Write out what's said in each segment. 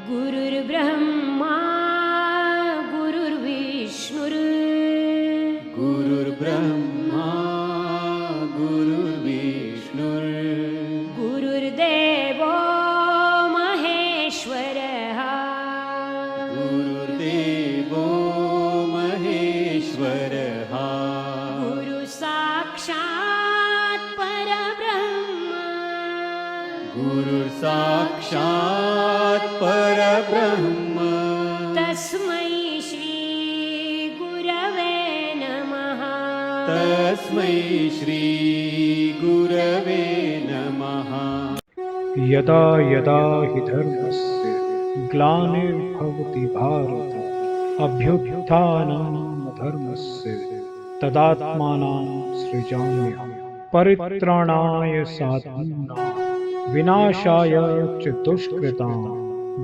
गुरुर्ब्रह्मा गुरुर्विष्णुर् गुरुर्ब्रह्मा गुरुर्विष्णुर् गुरुर्देवो महेश्वरः गुरुर्देवो महेश्वरः गुरुसाक्षात् परब्रह्म गुरुर्साक्षात् परब्रह्म तस्मै श्री गुरवे नमः तस्मै श्री गुरवे नमः। यदा यदा हि धर्मस्य ग्लानिर्भवति भारत अभ्युत्थानं धर्मस्य तदात्मानं सृजाम्यहम् परित्राणाय साधूनां विनाशाय च दुष्कृतां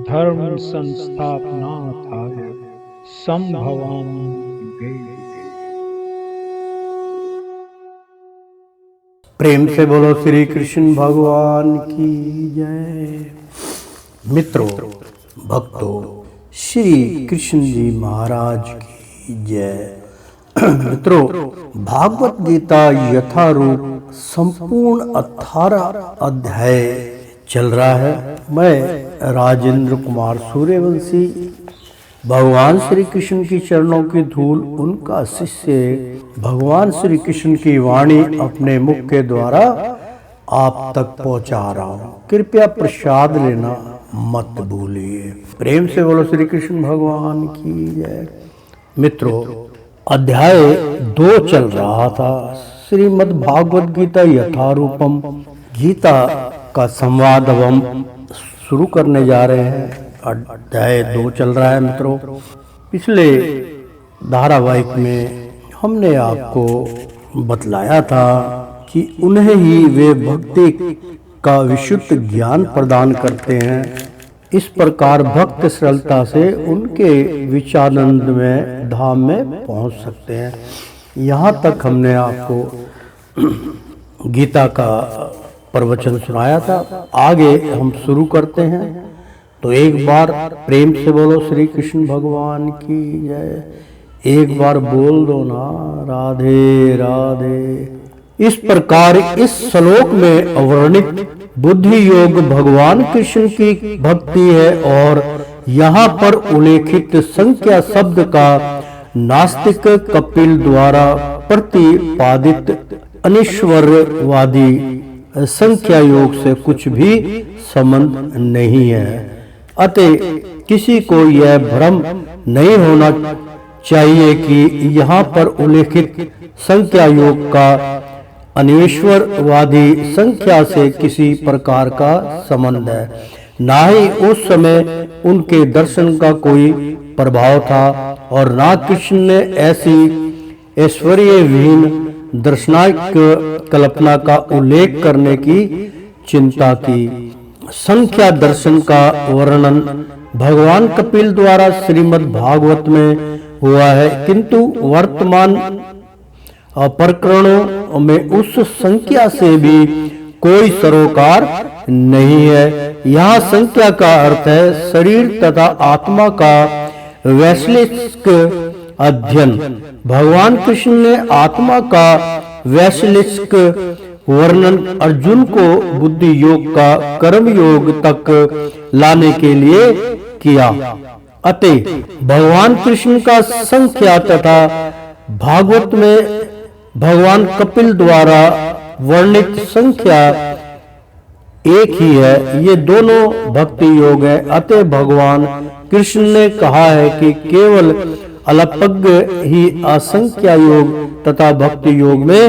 धर्म संस्थापनार्थाय संभवामि युगे युगे। प्रेम से बोलो श्री कृष्ण भगवान की जय। मित्रों, भक्तों, श्री कृष्ण जी महाराज की जय। मित्रों, भागवत गीता यथारूप संपूर्ण 18 अध्याय चल रहा है। मैं राजेंद्र कुमार सूर्यवंशी भगवान श्री कृष्ण की चरणों की धूल उनका शिष्य भगवान श्री कृष्ण की वाणी अपने मुख के द्वारा आप तक पहुंचा रहा हूं। कृपया प्रसाद लेना मत भूलिए। प्रेम से बोलो श्री कृष्ण भगवान की जय। मित्रों, अध्याय 2 चल रहा था। श्रीमद् भागवत गीता यथारूपम गीता का संवाद अब हम शुरू करने जा रहे हैं। अध्याय 2 चल रहा है। मित्रों, पिछले धारावाहिक में हमने आपको बतलाया था कि उन्हें ही वे भक्ति का विशुद्ध ज्ञान प्रदान करते हैं। इस प्रकार भक्त सरलता से उनके विचारानंद में धाम में पहुंच सकते हैं। यहाँ तक हमने आपको गीता का प्रवचन सुनाया था। आगे हम शुरू करते हैं। तो एक बार प्रेम से बोलो श्री कृष्ण भगवान की जय। एक बार बोल दो ना राधे राधे। इस प्रकार इस श्लोक में अवर्णित बुद्धि योग भगवान कृष्ण की भक्ति है और यहाँ पर उल्लेखित संख्या शब्द का नास्तिक कपिल द्वारा प्रतिपादित अनिश्वरवादी संख्या योग से कुछ भी संबंध नहीं है। अतः किसी को यह भ्रम नहीं होना चाहिए कि यहाँ पर उल्लेखित संख्या योग का अनिश्वरवादी संख्या से किसी प्रकार का संबंध है। ना ही उस समय उनके दर्शन का कोई प्रभाव था और ना कृष्ण ने ऐसी ऐश्वर्यहीन दर्शनात्मक कल्पना का उल्लेख करने की चिंता की। संख्या दर्शन का वर्णन भगवान कपिल द्वारा श्रीमद् भागवत में हुआ है, किंतु वर्तमान प्रकरणों में उस संख्या से भी कोई सरोकार नहीं है। यहाँ संख्या का अर्थ है शरीर तथा आत्मा का वैश्लेषिक अध्ययन। भगवान कृष्ण ने आत्मा का वैश्लेषिक वर्णन अर्जुन को बुद्धि योग का कर्म योग तक लाने के लिए किया। अतः भगवान कृष्ण का संख्या तथा भागवत में भगवान कपिल द्वारा वर्णित संख्या एक ही है। ये दोनों भक्ति योग है। अतः भगवान कृष्ण ने कहा है कि केवल अल्पज्ञ ही असंख्या योग तथा भक्ति योग में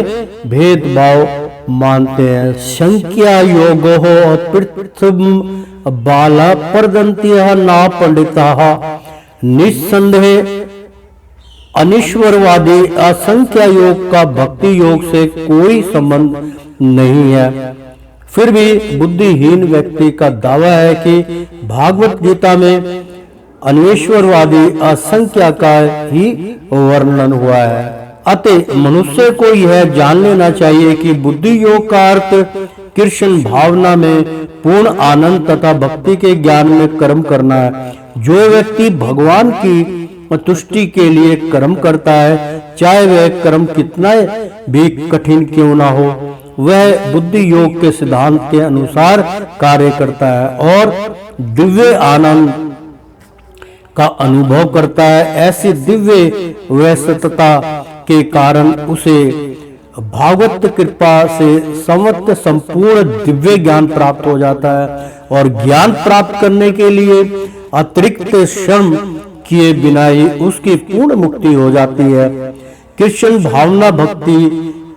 भेदभाव मानते हैं। संख्या योगो पृथ्वी बाला परदंत्य ना पंडिता निस्संदेह अनिश्वरवादी असंख्या योग का भक्ति योग से कोई संबंध नहीं है। फिर भी बुद्धिहीन व्यक्ति का दावा है कि भागवत गीता में अनिश्वरवादी असंख्या का ही वर्णन हुआ है। अतः मनुष्य को यह जान लेना चाहिए कि बुद्धि योग का अर्थ कृष्ण भावना में पूर्ण आनंद तथा भक्ति के ज्ञान में कर्म करना है। जो व्यक्ति भगवान की तुष्टि के लिए कर्म करता है, चाहे वह कर्म कितना भी कठिन क्यों ना हो, वह बुद्धि योग के सिद्धांत के अनुसार कार्य करता है और दिव्य आनंद का अनुभव करता है। ऐसी दिव्य व्यस्तता के कारण उसे भागवत कृपा से समस्त संपूर्ण दिव्य ज्ञान प्राप्त हो जाता है और ज्ञान प्राप्त करने के लिए अतिरिक्त श्रम किए बिना ही उसकी पूर्ण मुक्ति हो जाती है। कृष्ण भावना भक्ति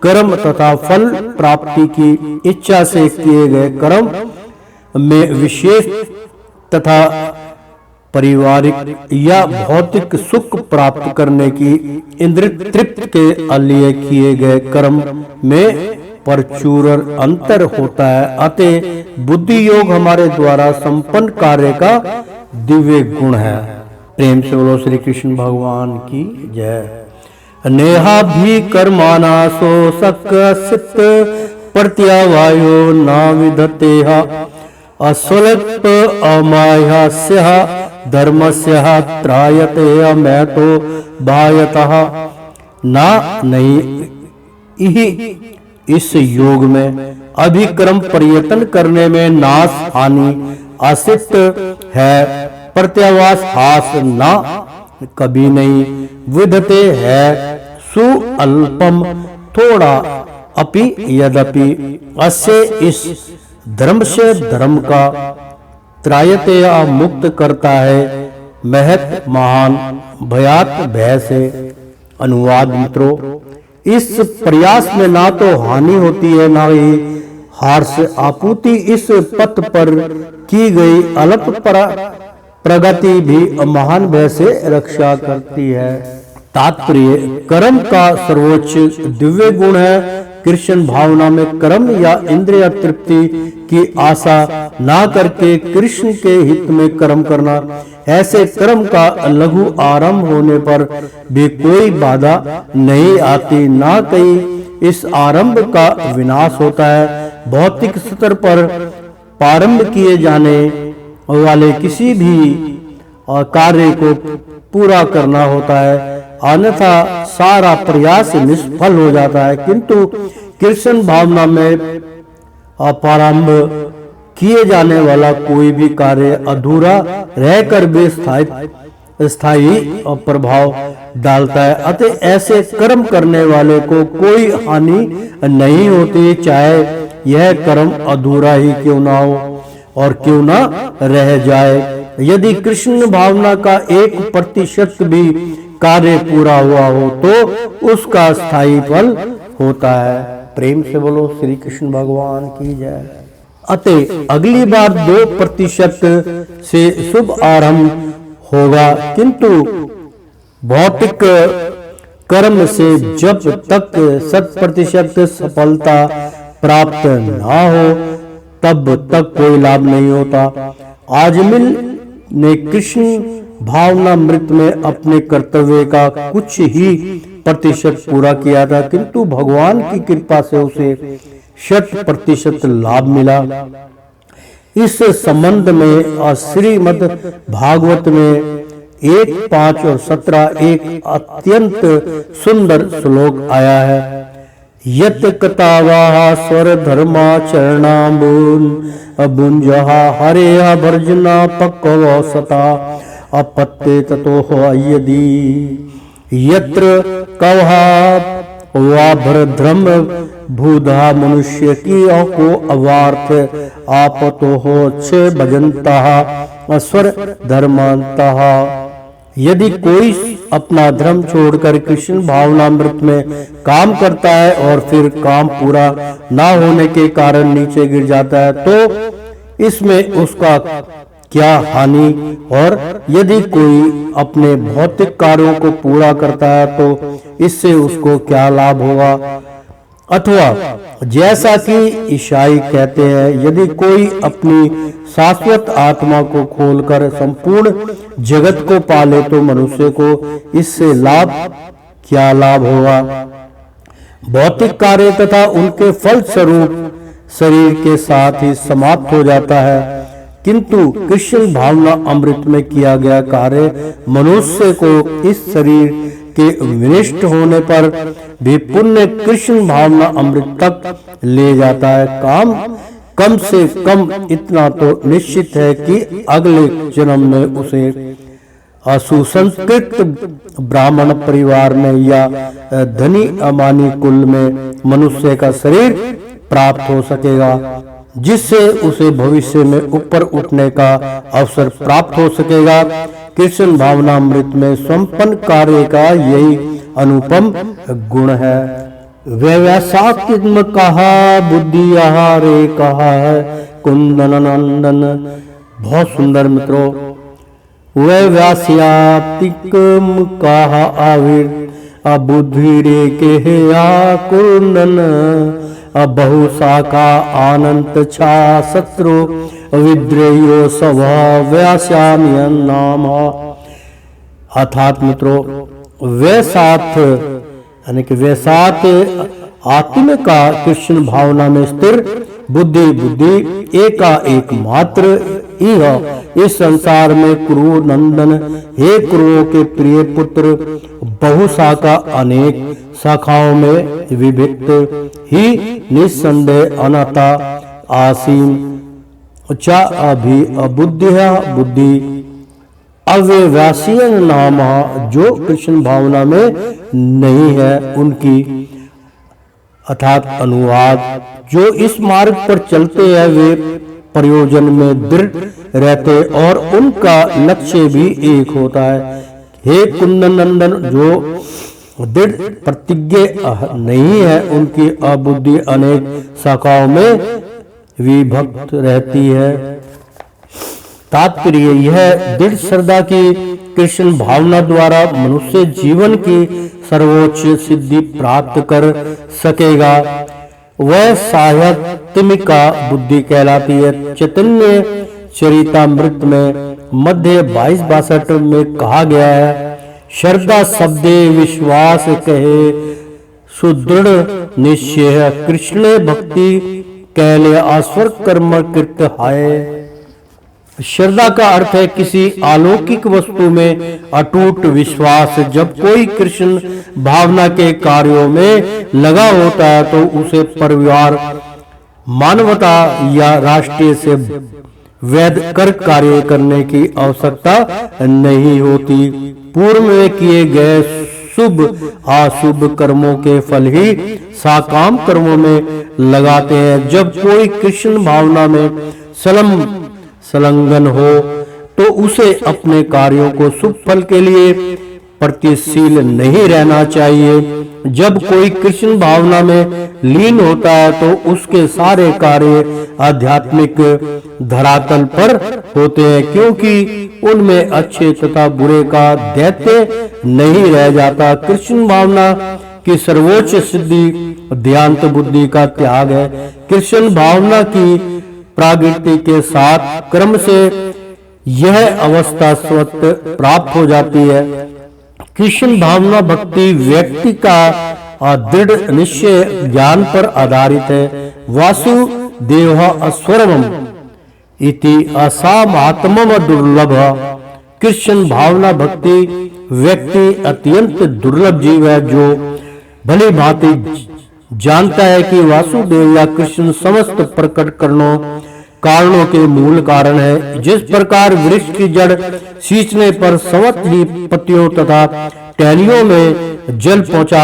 कर्म तथा फल प्राप्ति की इच्छा से किए गए कर्म में विशेष तथा पारिवारिक या भौतिक सुख प्राप्त करने की इंद्रिय तृप्ति के लिए किए गए कर्म में प्रचुर अंतर होता है। अतः बुद्धि योग हमारे द्वारा संपन्न कार्य का दिव्य गुण है। प्रेम से बोलो श्री कृष्ण भगवान की जय। नेहा भी कर्माना सो सक प्रत्यावायो ना विदतेहा अस्वल्प अमाह्यस्य धर्मस्य त्रायते मैं तो बायतः ना नहीं। इस योग में अभिक्रम प्रयत्न करने में नाश हानि असित है, प्रत्यावास हास ना कभी नहीं, विधते है सुअल्पम थोड़ा अपि यद्यपि अस्य इस धर्म से धर्म का त्रायते मुक्त करता है, महत महान भयात भय से। अनुवाद मित्रों, इस प्रयास में ना तो हानि होती है ना ही हार्स आपूर्ति। इस पथ पर की गई अल्प प्रगति भी महान भय से रक्षा करती है। तात्पर्य, कर्म का सर्वोच्च दिव्य गुण है। कृष्ण भावना में कर्म या इंद्रिय तृप्ति की आशा ना करके कृष्ण के हित में कर्म करना। ऐसे कर्म का लघु आरंभ होने पर भी कोई बाधा नहीं आती, ना कहीं इस आरंभ का विनाश होता है। भौतिक स्तर पर प्रारंभ किए जाने वाले किसी भी कार्य को पूरा करना होता है, अन्यथा सारा प्रयास निष्फल हो जाता है। किंतु कृष्ण भावना में प्रारंभ किए जाने वाला कोई भी कार्य अधूरा रहकर भी स्थायी प्रभाव डालता है। अतः ऐसे कर्म करने वाले को कोई हानि नहीं होती, चाहे यह कर्म अधूरा ही क्यों ना हो और क्यों ना रह जाए। यदि कृष्ण भावना का 1% भी कार्य पूरा हुआ हो तो उसका स्थायी फल होता है। प्रेम से बोलो श्री कृष्ण भगवान की जय। अतः अगली बार 2% से शुभ आरंभ होगा, किंतु भौतिक कर्म से जब तक 100% सफलता प्राप्त ना हो तब तक कोई लाभ नहीं होता। आजमिल ने कृष्ण भावना मृत में अपने कर्तव्य का कुछ ही प्रतिशत पूरा किया था, किंतु भगवान की कृपा से उसे 100% लाभ मिला। इस संबंध में श्रीमद् भागवत में 1, 5 और 17 एक अत्यंत सुंदर श्लोक आया है। यत कतावाह स्वर धर्मा चरणाबून अबुंजहा हरे भर्जना पक्वसता अपत्ते ततो यदि यत्र कवहा वाभ्रध्रम भूधा मनुष्य की को अवार्थ आपतो हो छ भजंता स्वर धर्मांतः। यदि कोई अपना धर्म छोड़कर कृष्ण भावनामृत में काम करता है और फिर काम पूरा ना होने के कारण नीचे गिर जाता है तो इसमें उसका क्या हानि, और यदि कोई अपने भौतिक कार्यों को पूरा करता है तो इससे उसको क्या लाभ होगा। अथवा जैसा कि ईसाई कहते हैं, यदि कोई अपनी शाश्वत आत्मा को खोलकर संपूर्ण जगत को पाले तो मनुष्य को इससे क्या लाभ होगा। भौतिक कार्य तथा उनके फल स्वरूप शरीर के साथ ही समाप्त हो जाता है, किंतु कृष्ण भावना अमृत में किया गया कार्य मनुष्य को इस शरीर के विनष्ट होने पर भी पुण्य कृष्ण भावना अमृत तक ले जाता है। कम से कम इतना तो निश्चित है कि अगले जन्म में उसे असुसंस्कृत ब्राह्मण परिवार में या धनी अमानी कुल में मनुष्य का शरीर प्राप्त हो सकेगा, जिससे उसे भविष्य में ऊपर उठने का अवसर प्राप्त हो सकेगा। कृष्ण भावनामृत में संपन्न कार्य का यही अनुपम गुण है। व्यवसात्म कहा बुद्धि आहारे कहा है कुंदन नंदन। बहुत सुंदर मित्रों, व्यवसात्म कहा आविर अबुद्धि रे के कुंदन बहु शाखा आनंत छा शत्रु विद्रेयो स्वभाव व्यास्याम्यन नाम। अर्थात मित्रों, वैसाथ यानी कि वैसाथ आत्म का कृष्ण भावना में स्थिर बुद्धि एका एक मात्र यह इस संसार में कुरु नंदन, हे कुरुओं के प्रिय पुत्र, बहुशाखा अनेक शाखाओं में विभक्त ही निस्संदेह अनाता आसीम चा अभी अबुद्धिया बुद्धि अव्यवसायन नाम, जो कृष्ण भावना में नहीं है उनकी। अर्थात अनुवाद, जो इस मार्ग पर चलते हैं वे प्रयोजन में दृढ़ रहते और उनका लक्ष्य भी एक होता है। हे कुंदन नंदन, जो दृढ़ प्रतिज्ञ नहीं है उनकी अबुद्धि अनेक शाखाओं में विभक्त रहती है। तात्पर्य यह दृढ़ श्रद्धा की कृष्ण भावना द्वारा मनुष्य जीवन की सर्वोच्च सिद्धि प्राप्त कर सकेगा। वह साहित्यिका बुद्धि कहलाती है। चैतन्य चरितामृत में मध्य 22-62 में कहा गया है, श्रद्धा शब्दे विश्वास कहे सुदृढ़ निश्चय कृष्ण भक्ति कहले आस्वर कर्म कृत है। श्रद्धा का अर्थ है किसी अलौकिक वस्तु में अटूट विश्वास। जब कोई कृष्ण भावना के कार्यों में लगा होता है तो उसे परिवार, मानवता या राष्ट्रीय से वैध कर कार्य करने की आवश्यकता नहीं होती। पूर्व में किए गए शुभ अशुभ कर्मों के फल ही साकाम कर्मों में लगाते हैं। जब कोई कृष्ण भावना में संलग्न हो तो उसे अपने कार्यों को शुभ फल के लिए प्रतिशील नहीं रहना चाहिए। जब कोई कृष्ण भावना में लीन होता है तो उसके सारे कार्य आध्यात्मिक धरातल पर होते हैं, क्योंकि उनमें अच्छे तथा बुरे का दैत्य नहीं रह जाता। कृष्ण भावना की सर्वोच्च सिद्धि ध्यान बुद्धि का त्याग है। कृष्ण भावना की प्रगति के साथ क्रम से यह अवस्था स्वतः प्राप्त हो जाती है। कृष्ण भावना भक्ति व्यक्ति का दृढ़ निश्चय ज्ञान पर आधारित है। वासुदेव अस्वरम इति असामात्मम दुर्लभ। कृष्ण भावना भक्ति व्यक्ति अत्यंत दुर्लभ जीव है जो भली भांति जानता है कि वासुदेव या कृष्ण समस्त प्रकट कारणों के मूल कारण है। जिस प्रकार वृक्ष की जड़ सींचने पर स्वतः ही पत्तियों तथा टहनियों में जल पहुंचा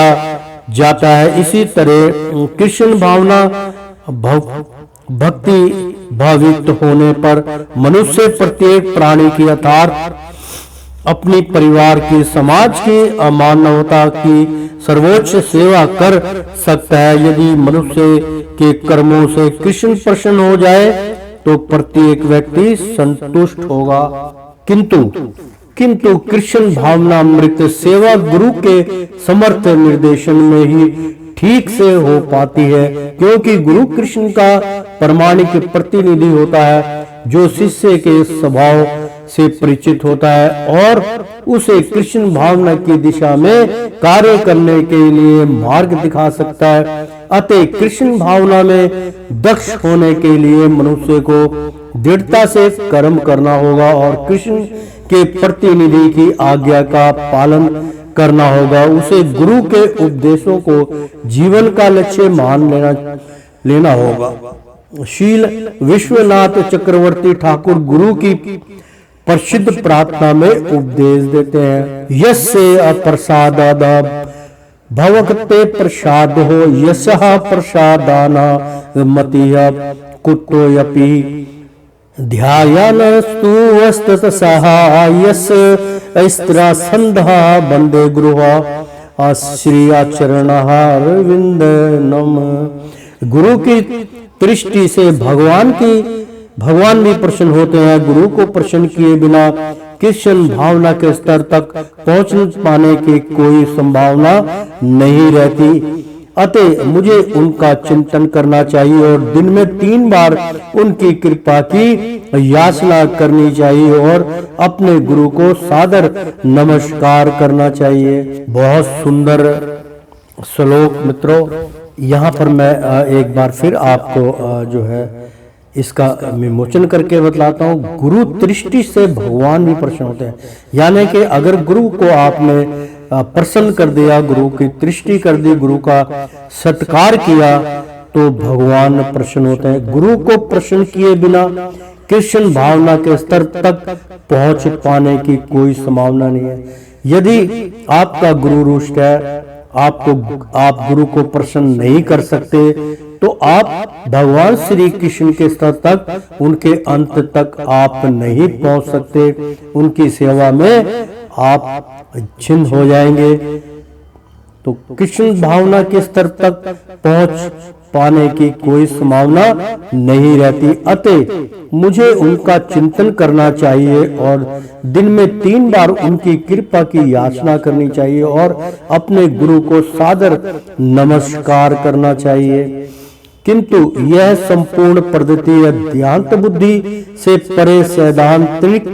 जाता है, इसी तरह कृष्ण भावना भक्ति भावित होने पर मनुष्य प्रत्येक प्राणी की अर्थात अपनी परिवार की, समाज की, मानवता की सर्वोच्च सेवा कर सकता है। यदि मनुष्य के कर्मों से कृष्ण प्रसन्न हो जाए तो प्रत्येक व्यक्ति संतुष्ट होगा। किंतु कृष्ण भावनामृत सेवा गुरु के समर्थ निर्देशन में ही ठीक से हो पाती है, क्योंकि गुरु कृष्ण का प्रमाणिक प्रतिनिधि होता है जो शिष्य के स्वभाव से परिचित होता है और उसे कृष्ण भावना की दिशा में कार्य करने के लिए मार्ग दिखा सकता है। अतः कृष्ण भावना में दक्ष होने के लिए मनुष्य को दृढ़ता से कर्म करना होगा और कृष्ण के प्रतिनिधि की आज्ञा का पालन करना होगा। उसे गुरु के उपदेशों को जीवन का लक्ष्य मान लेना होगा। शील विश्वनाथ चक्रवर्ती ठाकुर गुरु की प्रसिद्ध प्रार्थना में उपदेश देते हैं, यस्य अप्रसादाद भवकते प्रसाद हो यशः प्रसादाना मतिः कुतोऽपि ध्यायानस्तु वस्तुतः सहायस्य स्त्रासंधः वंदे गुरुः श्री चरणारविंद नमः। गुरु की दृष्टि से भगवान भी प्रसन्न होते हैं। गुरु को प्रसन्न किए बिना कृष्ण भावना के स्तर तक पहुंच पाने की कोई संभावना नहीं रहती। अतः मुझे उनका चिंतन करना चाहिए और दिन में 3 बार उनकी कृपा की याचना करनी चाहिए और अपने गुरु को सादर नमस्कार करना चाहिए। बहुत सुंदर श्लोक मित्रों। यहाँ पर मैं एक बार फिर आपको जो है इसका विमोचन करके बतलाता हूँ। गुरु दृष्टि से भगवान भी प्रसन्न होते हैं, यानी कि अगर गुरु को आपने प्रसन्न कर दिया, गुरु की दृष्टि कर दी, गुरु का सत्कार किया तो भगवान प्रसन्न होते हैं। गुरु को प्रसन्न किए बिना कृष्ण भावना के स्तर तक पहुंच पाने की कोई संभावना नहीं है। यदि आपका गुरु रुष्ट है, आप गुरु को प्रसन्न नहीं कर सकते, तो आप भगवान श्री कृष्ण के स्तर तक, उनके अंत तक आप नहीं पहुंच सकते। उनकी सेवा में आप छिन्न हो जाएंगे। तो कृष्ण भावना के स्तर तक पहुंच पाने की कोई संभावना नहीं रहती। अतः मुझे उनका चिंतन करना चाहिए और दिन में 3 बार उनकी कृपा की याचना करनी चाहिए और अपने गुरु को सादर नमस्कार करना चाहिए। किंतु यह संपूर्ण पद्धति अध्यांत बुद्धि से परे सैद्धांतिक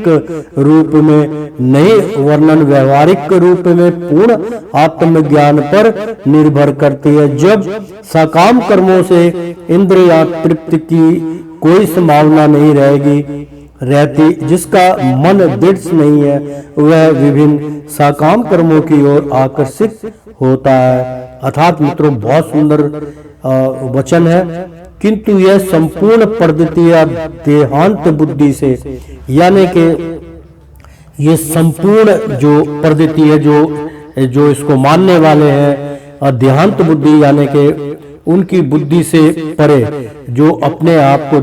रूप में नहीं, वर्णन व्यवहारिक रूप में पूर्ण आत्मज्ञान पर निर्भर करती है। जब सकाम कर्मों से इंद्रिय तृप्ति की कोई संभावना नहीं रहती, जिसका मन दृढ़ नहीं है, वह विभिन्न सकाम कर्मों की ओर आकर्षित होता है। अर्थात मित्रों बहुत सुंदर वचन है। किंतु यह संपूर्ण पद्धति देहांत बुद्धि से, यानी कि ये संपूर्ण जो पद्धति है, जो इसको मानने वाले हैं देहांत बुद्धि, यानी कि उनकी बुद्धि से परे, जो अपने आप को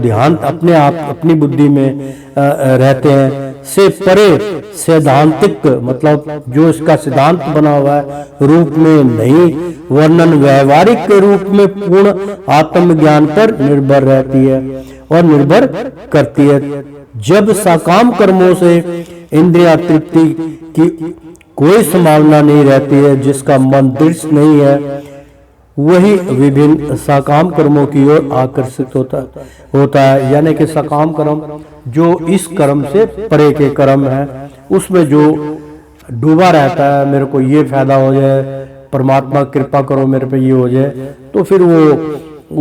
अपनी बुद्धि में रहते हैं, से परे सैद्धांतिक, मतलब जो इसका सिद्धांत बना हुआ है, रूप में नहीं, वर्णन व्यवहारिक के रूप में पूर्ण आत्मज्ञान पर निर्भर रहती है और निर्भर करती है। जब सकाम कर्मों से इंद्रिय तृप्ति की कोई संभावना नहीं रहती है, जिसका मन दृढ़ नहीं है, वही विभिन्न सकाम कर्मों की ओर आकर्षित होता है। यानी कि सकाम कर्म जो इस कर्म से परे के कर्म है, उसमें जो डूबा रहता है, मेरे को ये फायदा हो जाए, परमात्मा कृपा करो मेरे पे ये हो जाए, तो फिर वो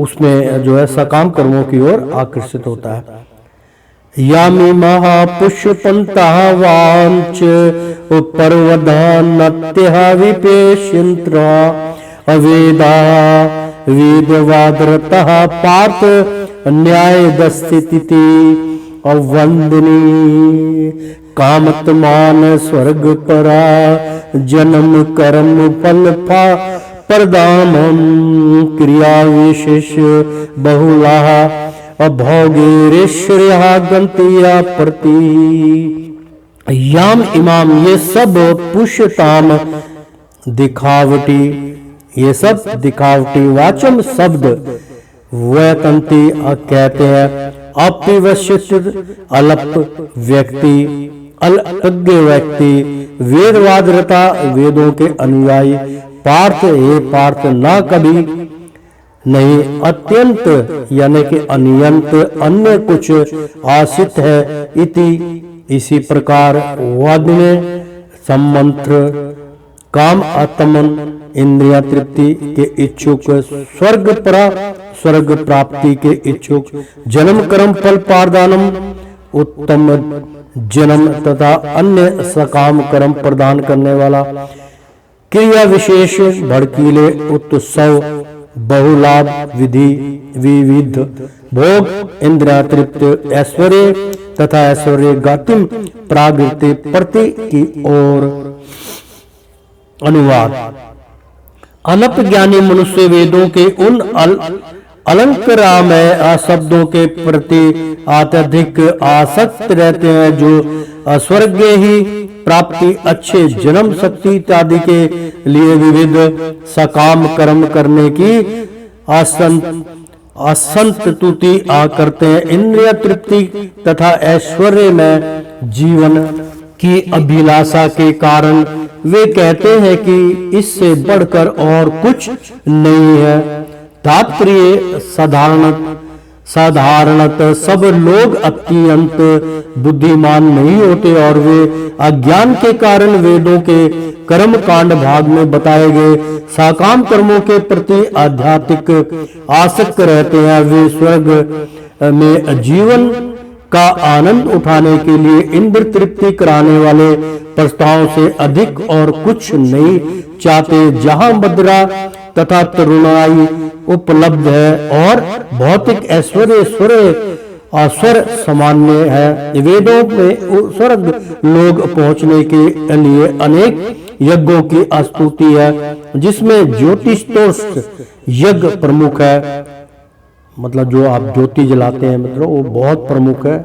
उसमें जो है सकाम कर्मों की ओर आकर्षित होता है। यामी महापुष्पंतः वांच पर्वधानत्यः विपेश्यन्त्र अवेदा वेदवादरतः पार्थ न्यायदस्थिति अवंदनी कामतमान स्वर्ग परा जन्म कर्म फल प्रदानम क्रिया विशेष बहुला अभोगेश्वर्या गंतिया प्रति याम इमाम, ये सब पुष्यताम दिखावटी, ये सब दिखावटी वाचम शब्द वैतंती कहते हैं। अपिवश्यत अल्प व्यक्ति, अल्पज्ञ व्यक्ति, वेदवादरता वेदों के अनुयायी, पार्थ हे पार्थ ना कभी नहीं, अत्यंत यानी कि अनियंत अन्य कुछ आश्रित है, इति इसी प्रकार वाद में सम्मंत्र काम आत्मन इंद्रिया तृप्ति के इच्छुक, स्वर्ग प्राप्ति के इच्छुक, जन्म कर्म फल पारदानम उत्तम जन्म तथा अन्य सकाम कर्म प्रदान करने वाला, क्रिया विशेष भड़कीले उत्सव बहुलाभ विधि विविध भोग इंद्रिया तृप्त ऐश्वर्य तथा ऐश्वर्य गातिम प्रागृति प्रति की ओर। अनुवाद। अनप ज्ञानी मनुष्य वेदों के उन अलंकारामय शब्दों के प्रति अत्यधिक आसक्त रहते हैं जो स्वर्ग ही प्राप्ति, अच्छे जन्म, शक्ति इत्यादि के लिए विविध सकाम कर्म करने की असंतुति करते हैं। इंद्रिय तृप्ति तथा ऐश्वर्य में जीवन की अभिलाषा के कारण वे कहते हैं कि इससे बढ़कर और कुछ नहीं है। तात्पर्य साधारणतः सब लोग अत्यंत बुद्धिमान नहीं होते और वे अज्ञान के कारण वेदों के कर्म कांड भाग में बताए गए सकाम कर्मों के प्रति आध्यात्मिक आसक्त रहते हैं। वे स्वर्ग में जीवन का आनंद उठाने के लिए इंद्र तृप्ति कराने वाले प्रस्तावों से अधिक और कुछ नहीं चाहते। जहां मदिरा तथा तरुणाई उपलब्ध है और भौतिक ऐश्वर्य स्वर सामान्य है, वेदों में स्वर्ग लोग पहुंचने के लिए अनेक यज्ञों की स्तुति है, जिसमें ज्योतिष यज्ञ प्रमुख है। मतलब जो आप ज्योति जलाते हैं मित्रों, वो बहुत प्रमुख है।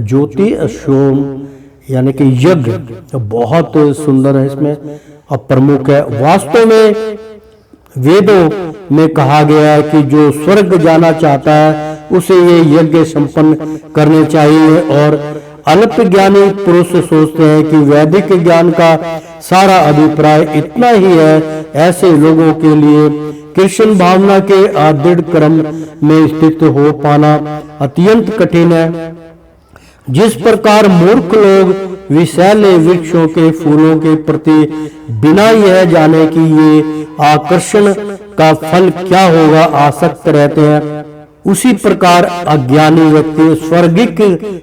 ज्योति सोम यानी कि यज्ञ बहुत सुंदर है, इसमें अब प्रमुख है। वास्तव में वेदों में कहा गया है कि जो स्वर्ग जाना चाहता है उसे ये यज्ञ संपन्न करने चाहिए, और अल्प ज्ञानी पुरुष सोचते हैं कि वैदिक ज्ञान का सारा अभिप्राय इतना ही है। ऐसे लोगों के लिए कृष्ण भावना के दृढ़ क्रम में स्थित हो पाना अत्यंत कठिन है। जिस प्रकार मूर्ख लोग विषैले वृक्षों के फूलों के प्रति बिना यह जाने कि ये आकर्षण का फल क्या होगा आसक्त रहते हैं, उसी प्रकार अज्ञानी व्यक्ति स्वर्गिक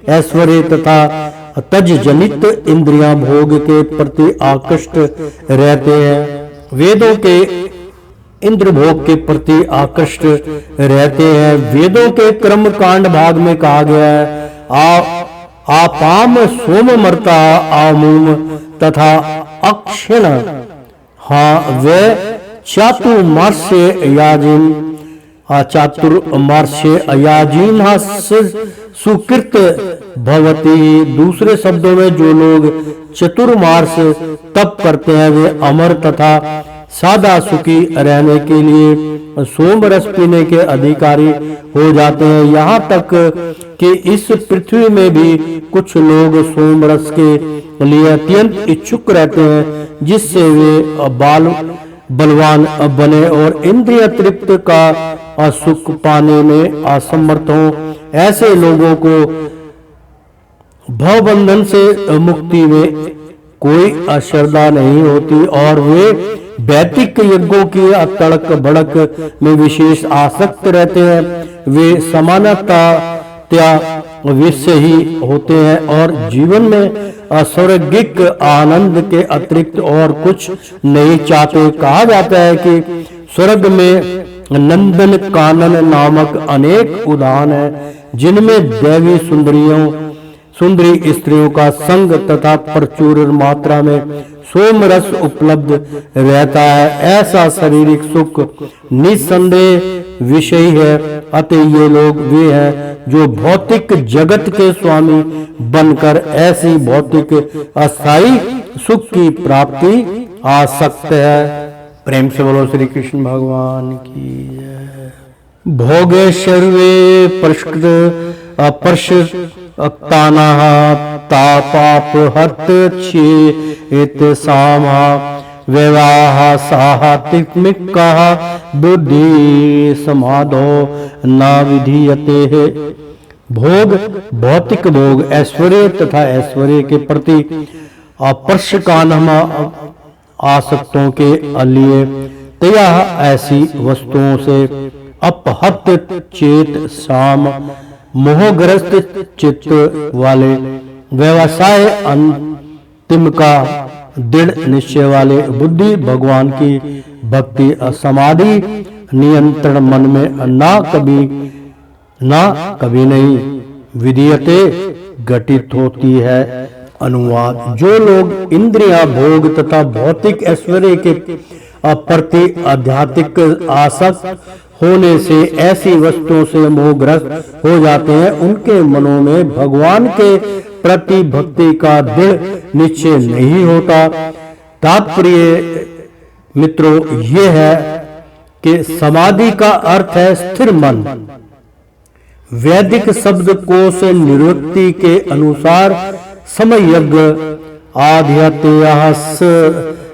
ऐश्वर्य तथा तज जनित इंद्रियां भोग के प्रति आकृष्ट रहते हैं। वेदों के इंद्र भोग के प्रति आकृष्ट रहते हैं। वेदों के कर्म कांड भाग में कहा गया है आपाम सोममर्ता आमूम तथा अक्षिण हाँ वे चातुर्मास्य याजिन सुकृत भवती। दूसरे शब्दों में जो लोग चतुर्मास तप करते हैं वे अमर तथा सादा सुखी रहने के लिए सोम रस पीने के अधिकारी हो जाते हैं। यहाँ तक कि इस पृथ्वी में भी कुछ लोग सोम रस के लिए अत्यंत इच्छुक रहते हैं, जिससे वे बलवान बने और इंद्रिय तृप्त का सुख पाने में असमर्थ हों। ऐसे लोगों को भवबंधन से मुक्ति में कोई अश्रद्धा नहीं होती और वे वैदिक यज्ञों की तड़क भड़क में विशेष आसक्त रहते हैं। वे समानता विषय ही होते हैं और जीवन में स्वर्गिक आनंद के अतिरिक्त और कुछ नहीं चाहते। कहा जाता है कि स्वर्ग में नंदन कानन नामक अनेक उद्यान हैं, जिनमें दैवी सुंदरी स्त्रियों का संग तथा प्रचुर मात्रा में सोम रस उपलब्ध रहता है। ऐसा शारीरिक सुख निस्संदेह विषय है। अतः ये लोग वे हैं जो भौतिक जगत के स्वामी बनकर ऐसी भौतिक अस्थायी सुख की प्राप्ति आसक्त है। प्रेम से बोलो श्री कृष्ण भगवान की जय। भोगे सर्वे परिष्कृत तापाप हत चेत सामा विवाह साहतिकमिका बुद्धि समाधो न विधीयते है। भोग, भौतिक भोग, ऐश्वर्य तथा ऐश्वर्य के प्रति अपर्श कानम आसक्तों के लिए तया ऐसी वस्तुओं से अपहत चेत साम मोहग्रस्त चित्त वाले व्यवसाय अंतिम का दृढ़ निश्चय वाले बुद्धि भगवान की भक्ति समाधि नियंत्रण मन में ना कभी नहीं विधीयते घटित होती है। अनुवाद: जो लोग इंद्रियां, भोग तथा भौतिक ऐश्वर्य के प्रति आध्यात्मिक आसक्त होने से ऐसी वस्तुओं से मोहग्रस्त हो जाते हैं, उनके मनों में भगवान के प्रति भक्ति का दृढ़ निश्चय नहीं होता। तात्पर्य मित्रों ये है कि समाधि का अर्थ है स्थिर मन। वैदिक शब्द कोश निरुक्ति के अनुसार समयज्ञ आध्यात्यास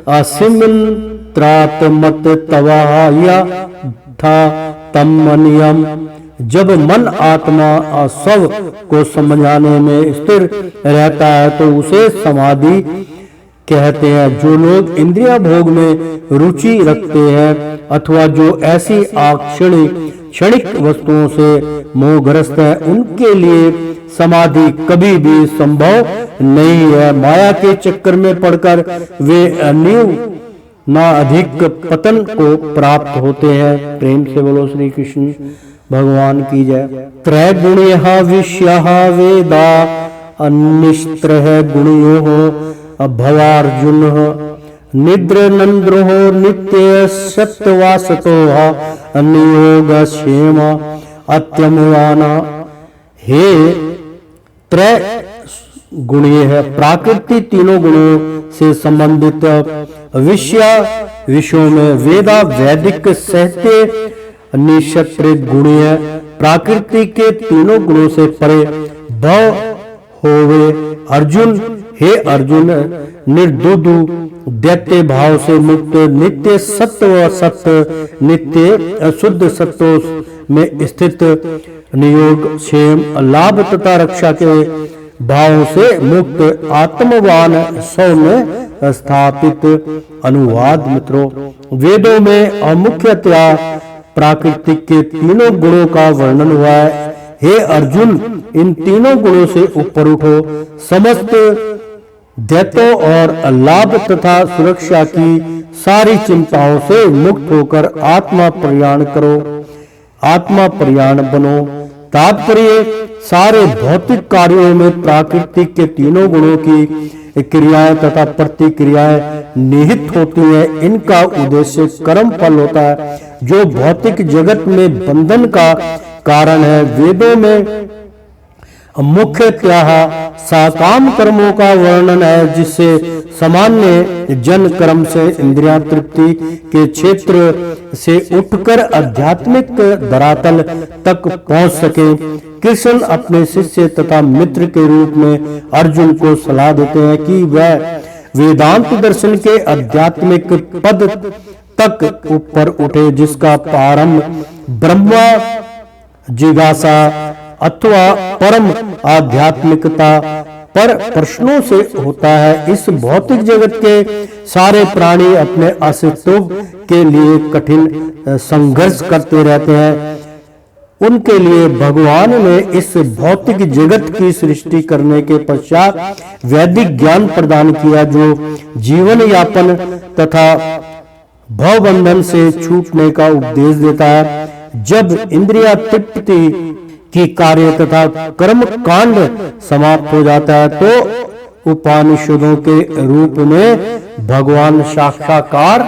असिमंत्रात मत तवाया था तमनियम। जब मन आत्मा सब को समझाने में स्थिर रहता है तो उसे समाधि कहते हैं। जो लोग इंद्रिया भोग में रुचि रखते हैं अथवा जो ऐसी क्षणिक वस्तुओं से मोहग्रस्त है, उनके लिए समाधि कभी भी संभव नहीं है। माया के चक्कर में पड़कर वे ना अधिक पतन को प्राप्त होते हैं। प्रेम से बोलो श्री कृष्ण भगवान की जय। त्रैगुण्यः विषयः वेदा अनिश्त्रः गुणयो भवार्जुनः निद्र नंद्रो नित्य सत्वासतो नियोग क्षेम अत्यमवाना। हे त्रय गुणीय है, प्राकृति तीनों गुणों से संबंधित विषयों में वेदा वैदिक साहित्य निक्षत्र गुणीय प्राकृति के तीनों गुणों से परे भव होवे। अर्जुन, हे अर्जुन, निर्दुदु दैत्य भाव से मुक्त, नित्य सत्व सत्य, नित्य अशुद्ध सत्व में स्थित, नियोग क्षेम लाभ तथा रक्षा के भाव से मुक्त, आत्मवान सौ में स्थापित। अनुवाद मित्रों, वेदों में मुख्यतया प्राकृतिक के तीनों गुणों का वर्णन हुआ है। हे अर्जुन, इन तीनों गुणों से ऊपर उठो, समस्त दैत्यों और लाभ तथा सुरक्षा की सारी चिंताओं से मुक्त होकर आत्मा प्रयाण करो, आत्मा प्रयाण बनो। तात्पर्य, सारे भौतिक कार्यों में प्राकृतिक के तीनों गुणों की क्रियाएं तथा प्रतिक्रियाएं निहित होती हैं। इनका उद्देश्य कर्म फल होता है जो भौतिक जगत में बंधन का कारण है। वेदों में मुख्यतः साकाम कर्मों का वर्णन है, जिससे सामान्य जन कर्म से इंद्रिया तृप्ति के क्षेत्र से उठकर आध्यात्मिक धरातल तक पहुंच सके। कृष्ण अपने शिष्य तथा मित्र के रूप में अर्जुन को सलाह देते हैं कि वह वेदांत दर्शन के आध्यात्मिक पद तक ऊपर उठे, जिसका प्रारंभ ब्रह्मा जिज्ञासा अथवा परम आध्यात्मिकता पर प्रश्नों से होता है। इस भौतिक जगत के सारे प्राणी अपने अस्तित्व के लिए कठिन संघर्ष करते रहते हैं। उनके लिए भगवान ने इस भौतिक जगत की सृष्टि करने के पश्चात वैदिक ज्ञान प्रदान किया, जो जीवन यापन तथा भवबंधन से छूटने का उपदेश देता है। जब इंद्रिया तृप्ति की कार्य तथा कर्म कांड समाप्त हो जाता है तो उपनिषदों के रूप में भगवान साक्षात्कार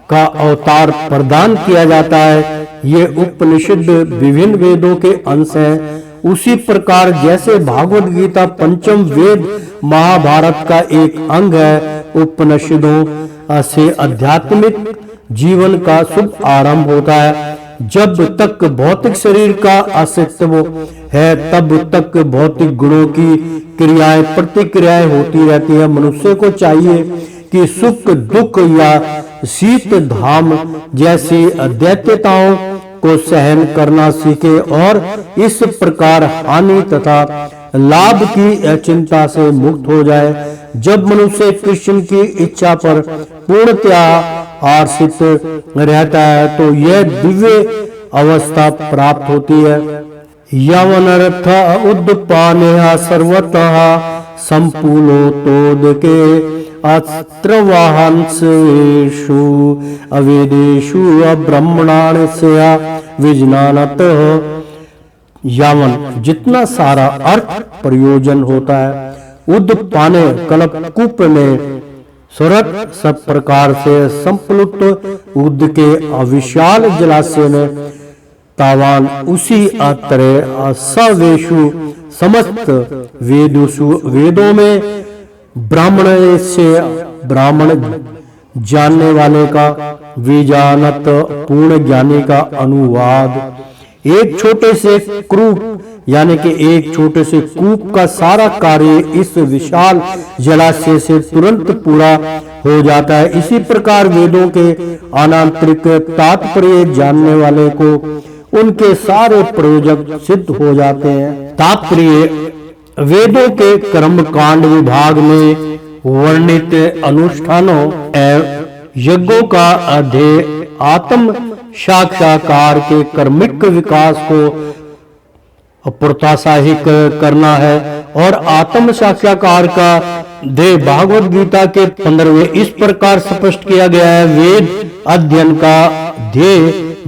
का अवतार प्रदान किया जाता है। ये उपनिषद विभिन्न वेदों के अंश हैं। उसी प्रकार जैसे भागवत गीता पंचम वेद महाभारत का एक अंग है, उपनिषदों से आध्यात्मिक जीवन का शुभ आरंभ होता है। जब तक भौतिक शरीर का अस्तित्व है तब तक भौतिक गुणों की क्रियाएं प्रतिक्रियाएं होती रहती है। मनुष्य को चाहिए कि सुख दुख या शीत धाम जैसी दैत्यताओं को सहन करना सीखे और इस प्रकार हानि तथा लाभ की चिंता से मुक्त हो जाए। जब मनुष्य कृष्ण की इच्छा पर पूर्णतया आश्रित रहता है तो यह दिव्य अवस्था प्राप्त होती है। यवनर्थ उद्पानेहा सर्वतः संपूलोतोदके अस्त्रवाहंसेषु अवेदेषु ब्रह्मणास्य विज्ञानतः। यावन जितना सारा अर्थ प्रयोजन होता है, उद्पाने कल्पकूप में स्वरत सब प्रकार से संप्लुत उद के अविशाल जलाशय में तावान उसी तरह सवेशु समस्त वेदों में ब्राह्मण से ब्राह्मण जानने वाले का विजानत पूर्ण ज्ञानी का अनुवाद। एक छोटे से क्रूप यानी कि एक छोटे से कूप का सारा कार्य इस विशाल जलाशय से तुरंत पूरा हो जाता है। इसी प्रकार वेदों के अनांतरिक तात्पर्य जानने वाले को उनके सारे प्रयोजक सिद्ध हो जाते हैं। तात्पर्य वेदों के कर्म कांड विभाग में वर्णित अनुष्ठानों एवं यज्ञों का अध्यय आत्म साक्षात्कार के कर्मिक विकास को प्रोत्साहित करना है और आत्म साक्षात्कार का ध्येय भागवत गीता के 15वें इस प्रकार स्पष्ट किया गया है। वेद अध्ययन का ध्येय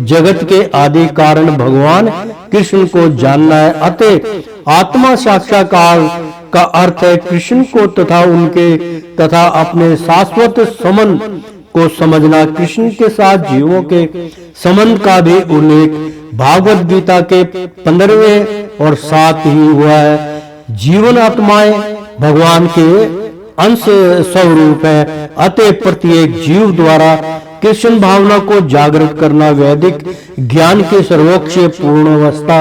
जगत के आदि कारण भगवान कृष्ण को जानना है। अतः आत्मा साक्षात्कार का अर्थ है कृष्ण को तथा उनके तथा अपने शाश्वत संबंध को समझना। कृष्ण के साथ जीवों के संबंध का भी उल्लेख भागवत गीता के 15वें और 7 ही हुआ है। जीवन आत्माएं भगवान के अंश स्वरूप है। अतः प्रत्येक जीव द्वारा कृष्ण भावना को जागृत करना वैदिक ज्ञान की सर्वोच्च पूर्ण अवस्था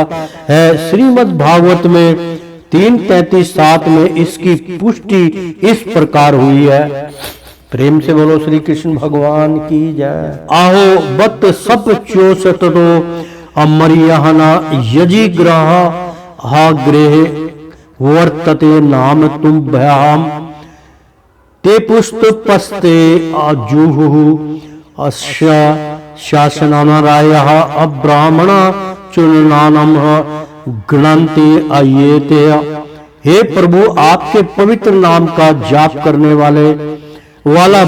है। श्रीमद् भागवत में 3:33-7 में इसकी पुष्टि इस प्रकार हुई है। प्रेम से बोलो श्री कृष्ण भगवान की जय। आहो बत सप च्योसतो अमरियहना यजि ग्रह हा गृह वर्तते नाम तुम भयाम ते पुष्प पस्ते आजुहु अस्य शासनारायः अब्राह्मण चुननानम गणन्ति आयेते। हे प्रभु, आपके पवित्र नाम का जाप करने वाला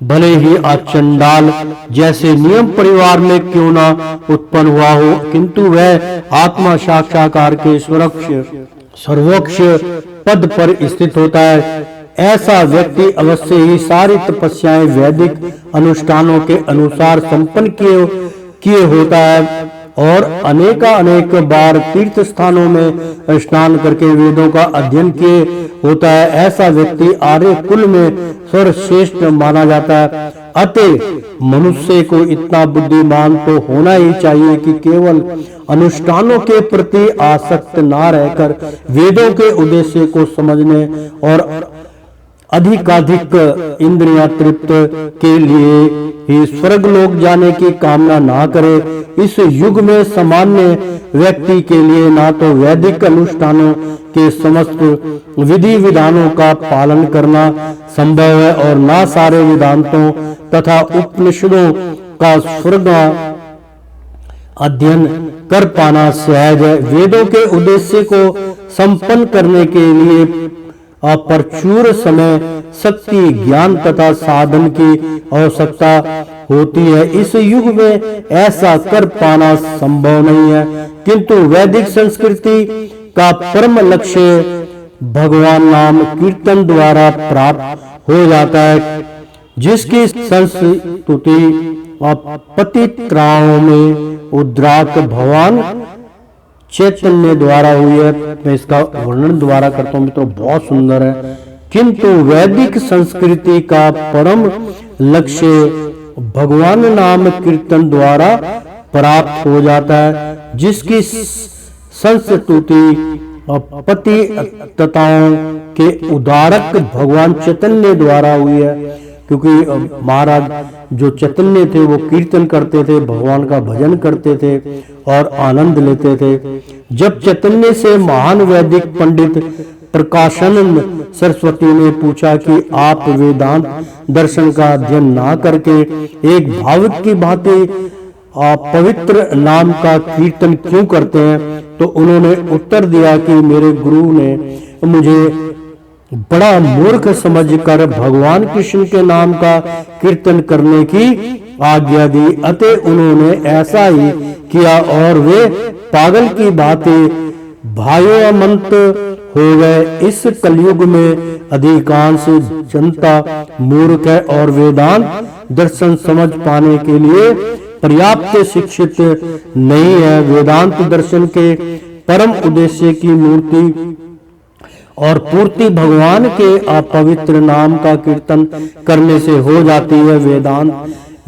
भले ही चंडाल जैसे नियम परिवार में क्यों ना उत्पन्न हुआ हो, किंतु वह आत्मा साक्षात्कार के सर्वोच्च पद पर स्थित होता है। ऐसा व्यक्ति अवश्य ही सारी तपस्याएं वैदिक अनुष्ठानों के अनुसार संपन्न किए होता है और अनेक बार तीर्थ स्थानों में स्नान करके वेदों का अध्ययन किए होता है। ऐसा व्यक्ति आर्य कुल में सर्वश्रेष्ठ माना जाता है। अतः मनुष्य को इतना बुद्धिमान तो होना ही चाहिए कि केवल अनुष्ठानों के प्रति आसक्त ना रहकर वेदों के उद्देश्य को समझने और अधिकाधिक इंद्रियां तृप्त के लिए ही स्वर्ग लोक जाने की कामना ना करे। इस युग में सामान्य व्यक्ति के लिए ना तो वैदिक अनुष्ठानों के समस्त विधि विधानों का पालन करना संभव है और ना सारे वेदांतों तथा उपनिषदों का स्वर्ग अध्ययन कर पाना सहज है। वेदों के उद्देश्य को संपन्न करने के लिए प्रचुर समय, शक्ति, ज्ञान तथा साधन की आवश्यकता होती है। इस युग में ऐसा कर पाना संभव नहीं है, किंतु वैदिक संस्कृति का परम लक्ष्य भगवान नाम कीर्तन द्वारा प्राप्त हो जाता है, जिसकी संस्तुति पतित्राणों में उद्राक भगवान चैतन्य द्वारा हुई है। मैं इसका वर्णन द्वारा करता हूँ मित्रों, बहुत सुंदर है। किंतु वैदिक संस्कृति का परम लक्ष्य भगवान नाम कीर्तन द्वारा प्राप्त हो जाता है, जिसकी संस्तुति पतितताओं के उदारक भगवान चैतन्य द्वारा हुई है। क्योंकि महाराज जो चैतन्य थे वो कीर्तन करते थे, भगवान का भजन करते थे और आनंद लेते थे। जब चैतन्य से महान वैदिक पंडित प्रकाशानंद सरस्वती ने पूछा कि आप वेदांत दर्शन का अध्ययन ना करके एक भावुक की भांति पवित्र नाम का कीर्तन क्यों करते हैं, तो उन्होंने उत्तर दिया कि मेरे गुरु ने मुझे बड़ा मूर्ख समझकर भगवान कृष्ण के नाम का कीर्तन करने की आज्ञा दी, अतः उन्होंने ऐसा ही किया और वे पागल की भांति भायोमंत हो गए। इस कलयुग में अधिकांश जनता मूर्ख है और वेदांत दर्शन समझ पाने के लिए पर्याप्त शिक्षित नहीं है। वेदांत दर्शन के परम उद्देश्य की मूर्ति और पूर्ति भगवान के अपवित्र नाम का कीर्तन करने से हो जाती है। वेदांत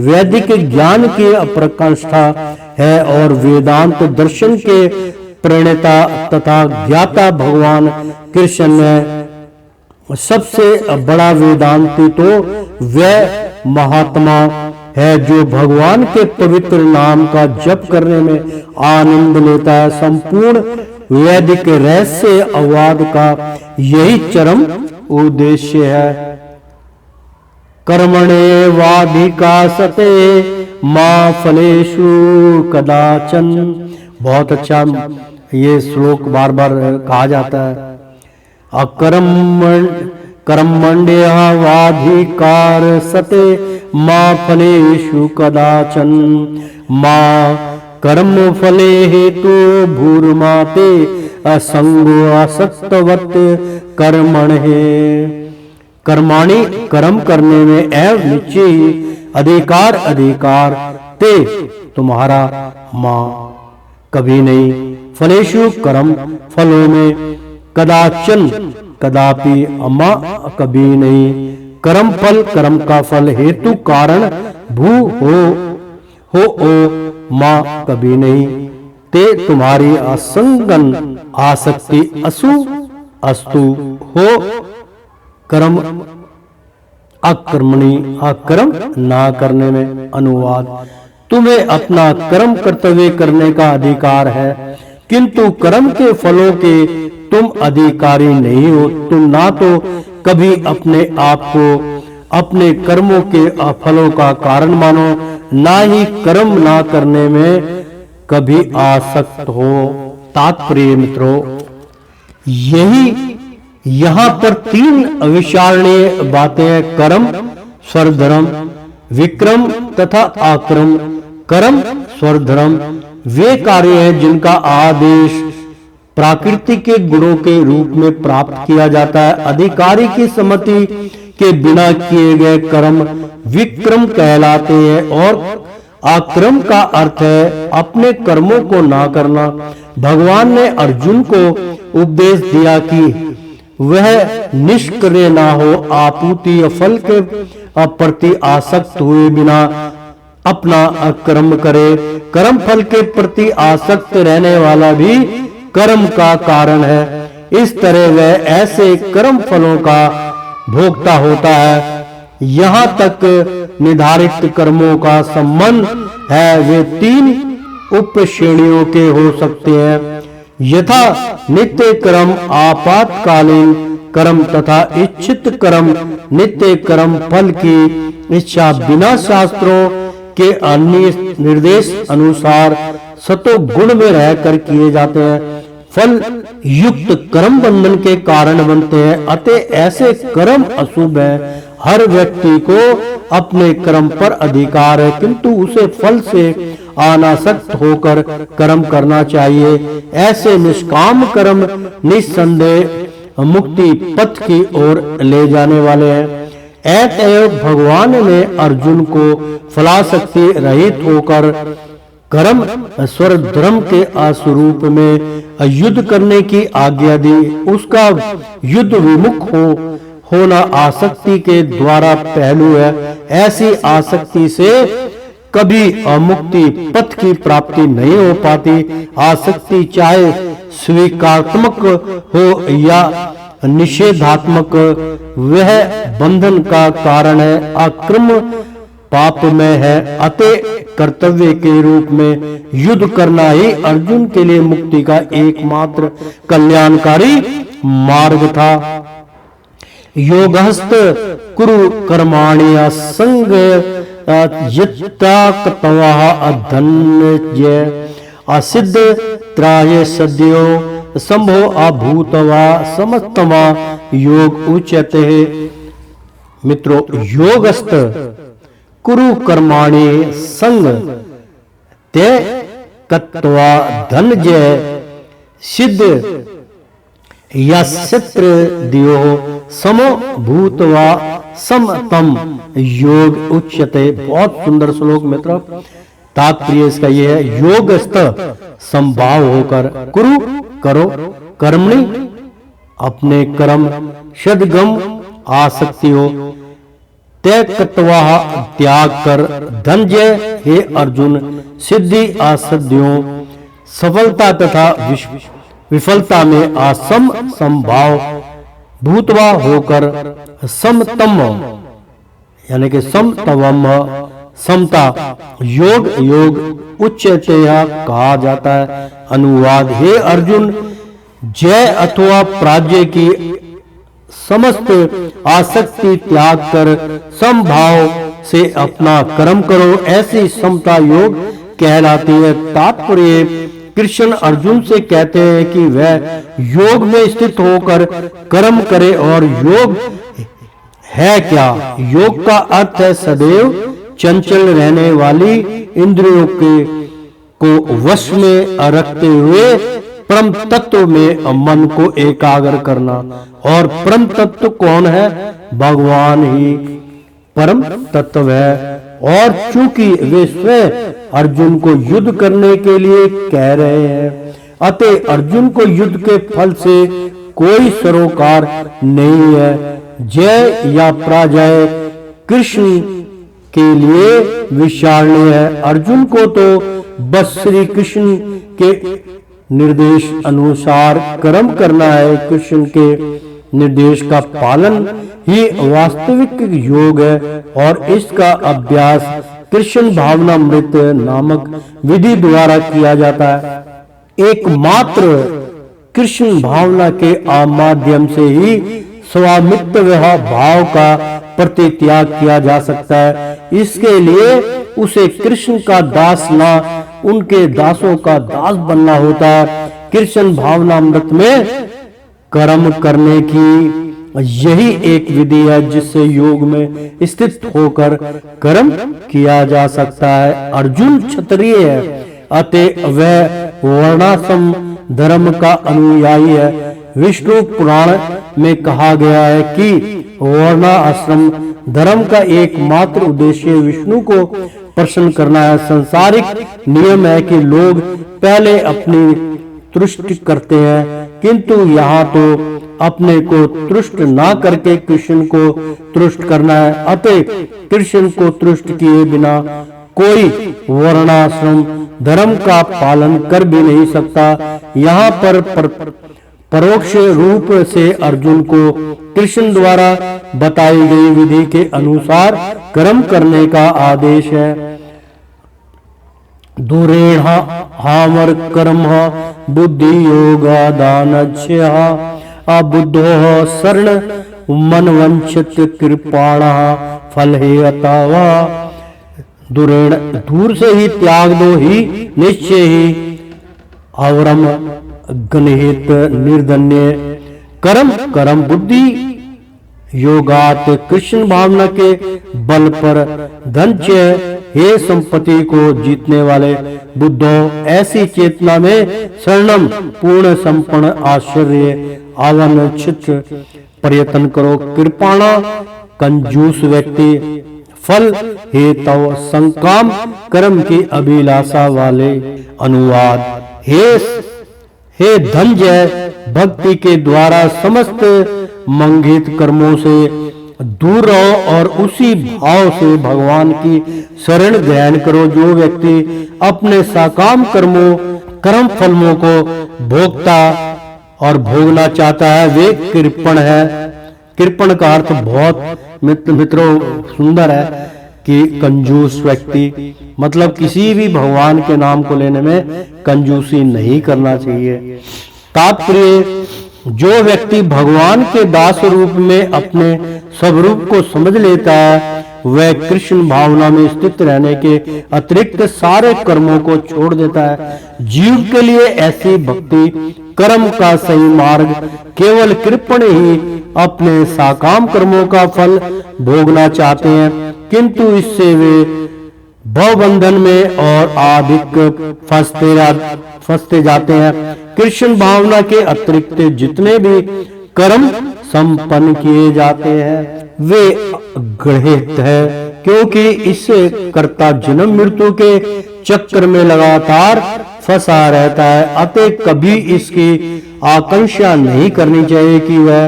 वैदिक ज्ञान की प्रकाष्ठा है और वेदांत दर्शन के प्रणेता तथा ज्ञाता भगवान कृष्ण है। सबसे बड़ा वेदांती तो वह महात्मा है जो भगवान के पवित्र नाम का जप करने में आनंद लेता है। संपूर्ण वैदिक रहस्य अववाद का यही चरम उद्देश्य है। कर्मणे वाधिकासते मां फलेषु कदाचन। बहुत अच्छा ये श्लोक बार बार कहा जाता है। कर्मण्यवाधिकार सते मां फलेषु कदाचन मां कर्म फले हेतु भूर्माते असंगो असक्तवत कर्मणे। कर्माणि कर्म करने में एव निश्चय अधिकार ते तुम्हारा मां कभी नहीं, फलेषु कर्म फलों में कदाचन कदापि अम्मा कभी नहीं, कर्म फल कर्म का फल हेतु कारण भू हो ओ मां कभी नहीं, ते तुम्हारी असंगन आसक्ति असु अस्तु हो कर्म अकर्मणि अकर्म ना करने में। अनुवाद, तुम्हें अपना कर्म कर्तव्य करने का अधिकार है, किंतु कर्म के फलों के तुम अधिकारी नहीं हो। तुम ना तो कभी अपने आप को अपने कर्मों के फलों का कारण मानो, ना ही कर्म ना करने में कभी आसक्त हो। तात्पर्य मित्रों, यही यहाँ पर तीन अविचारणीय बातें हैं। कर्म, स्वधर्म, विक्रम तथा आक्रम। कर्म, स्वधर्म वे कार्य हैं जिनका आदेश प्राकृतिक के गुणों के रूप में प्राप्त किया जाता है। अधिकारी की सम्मति के बिना किए गए कर्म विक्रम कहलाते हैं और आक्रम का अर्थ है अपने कर्मों को ना करना। भगवान ने अर्जुन को उपदेश दिया कि वह निष्क्रिय ना हो, आपूति फल के प्रति आसक्त हुए बिना अपना कर्म करे। कर्म फल के प्रति आसक्त रहने वाला भी कर्म का कारण है। इस तरह वह ऐसे कर्म फलों का भोक्ता होता है। यहाँ तक निर्धारित कर्मों का संबंध है वे तीन उप श्रेणियों के हो सकते हैं, यथा नित्य कर्म, आपातकालीन कर्म तथा इच्छित कर्म। नित्य कर्म फल की इच्छा बिना शास्त्रों के अन्य निर्देश अनुसार सतो गुण में रहकर किए जाते हैं। फल युक्त कर्म बंधन के कारण बनते हैं, अतः ऐसे कर्म अशुभ है। हर व्यक्ति को अपने कर्म पर अधिकार है, किंतु उसे फल से अनासक्त होकर कर्म करना चाहिए। ऐसे निष्काम कर्म निस्संदेह मुक्ति पथ की ओर ले जाने वाले हैं। अतएव भगवान ने अर्जुन को फलासक्ति रहित होकर कर्म स्वधर्म के अस्वरूप में युद्ध करने की आज्ञा दी। उसका युद्ध विमुख होना आसक्ति के द्वारा पहलू है। ऐसी आसक्ति से कभी मुक्ति पथ की प्राप्ति नहीं हो पाती। आसक्ति चाहे स्वीकारात्मक हो या निषेधात्मक, वह बंधन का कारण है, अक्रम पाप में है, अतः कर्तव्य के रूप में युद्ध करना ही अर्जुन के लिए मुक्ति का एकमात्र कल्याणकारी मार्ग था। योगस्थ कुरु कर्माणि असंग यत्ताकतवः अधन्य असिद्ध त्राय सद्यो संभो अभूतवा समस्तमा योग उच्यते। मित्रों, योगस्थ कुरु कर्माणि संग ते कत्वा धनजय सिद्ध यत्र दियो समो भूतवा समतम योग उच्यते। बहुत सुंदर श्लोक मित्रों। तात्पर्य इसका यह है, योगस्थ संभाव होकर, कुरु करो, कर्मणि अपने कर्म, सदगम आसक्ति हो, त्यक्त्वा त्याग कर, धनजय हे अर्जुन, सिद्धि असद्यों सफलता तथा विफलता में असम संभाव भूतवा होकर, समतम यानी कि समतवम समता योग योग उच्चते कहा जाता है। अनुवाद, हे अर्जुन, जय अथवा पराजय की समस्त आसक्ति त्याग कर समभाव से अपना कर्म करो, ऐसी समता योग कहलाती है। तात्पर्य, कृष्ण अर्जुन से कहते हैं कि वह योग में स्थित होकर कर्म करे। और योग है क्या? योग का अर्थ है सदैव चंचल रहने वाली इंद्रियों को वश में रखते हुए परम तत्व में मन को एकाग्र करना। और परम तत्व कौन है? भगवान ही परम तत्व है। और चूंकि वे स्वयं अर्जुन को युद्ध करने के लिए कह रहे हैं, अतः अर्जुन को युद्ध के फल से कोई सरोकार नहीं है। जय या पराजय कृष्ण के लिए विचारणीय है। अर्जुन को तो बस श्री कृष्ण के निर्देश अनुसार कर्म करना है। कृष्ण के निर्देश का पालन ही वास्तविक योग है और इसका अभ्यास कृष्ण भावनामृत नामक विधि द्वारा किया जाता है। एकमात्र कृष्ण भावना के माध्यम से ही स्वामित्व भाव का प्रतित्याग किया जा सकता है। इसके लिए उसे कृष्ण का दास ना उनके दासों का दास बनना होता है। कृष्ण भावनामृत में कर्म करने की यही एक विधि है जिससे योग में स्थित होकर कर्म किया जा सकता है। अर्जुन क्षत्रिय है, अतः वह वर्णाश्रम धर्म का अनुयायी है। विष्णु पुराण में कहा गया है कि वर्णाश्रम धर्म का एकमात्र उद्देश्य विष्णु को प्रसन्न करना है। संसारिक नियम है कि लोग पहले अपनी तुष्टि करते हैं, किंतु यहाँ तो अपने को तुष्ट ना करके कृष्ण को तुष्ट करना है। अतः कृष्ण को तुष्ट किए बिना कोई वर्णाश्रम धर्म का पालन कर भी नहीं सकता। यहाँ पर परोक्ष रूप से अर्जुन को कृष्ण द्वारा बताई गई विधि के अनुसार कर्म करने का आदेश है। दूरेण हामर कर्म बुद्धि योगा दानच्छय अबुद्धो शरण मनवंचित कृपाण फल हे अतावा। दूरेण दूर से ही त्याग दो ही निश्चय ही अवरम गणहित निर्धन्य कर्म कर्म बुद्धि योगात कृष्ण भावना के बल पर धनचय हे संपत्ति को जीतने वाले बुद्धों, ऐसी चेतना में शरणम पूर्ण संपन्न आश्चर्य अवनचित प्रयत्न करो। कृपाणा कंजूस व्यक्ति, फल हे तव संकाम कर्म की अभिलाषा वाले। अनुवाद, हे धनजय, भक्ति के द्वारा समस्त मंगित कर्मों से दूर रहो और उसी भाव से भगवान की शरण ग्रहण करो। जो व्यक्ति अपने साकाम कर्म फलों को भोगता और भोगना चाहता है वे कृपण है। कृपण का अर्थ बहुत मित्रों सुंदर है कि कंजूस व्यक्ति, मतलब किसी भी भगवान के नाम को लेने में कंजूसी नहीं करना चाहिए। तात्पर्य, जो व्यक्ति भगवान के दास रूप में अपने स्वरूप को समझ लेता है वह कृष्ण भावना में स्थित रहने के अतिरिक्त सारे कर्मों को छोड़ देता है। जीव के लिए ऐसी भक्ति कर्म का सही मार्ग केवल कृपण ही अपने साकाम कर्मों का फल भोगना चाहते हैं, किंतु इससे वे भवबंधन में और अधिक फंसते जाते हैं। कृष्ण भावना के अतिरिक्त जितने भी कर्म संपन्न किए जाते हैं वे गृहित है, क्योंकि इससे कर्ता जन्म मृत्यु के चक्र में लगातार फंसा रहता है। अतः कभी इसकी आकांक्षा नहीं करनी चाहिए कि वह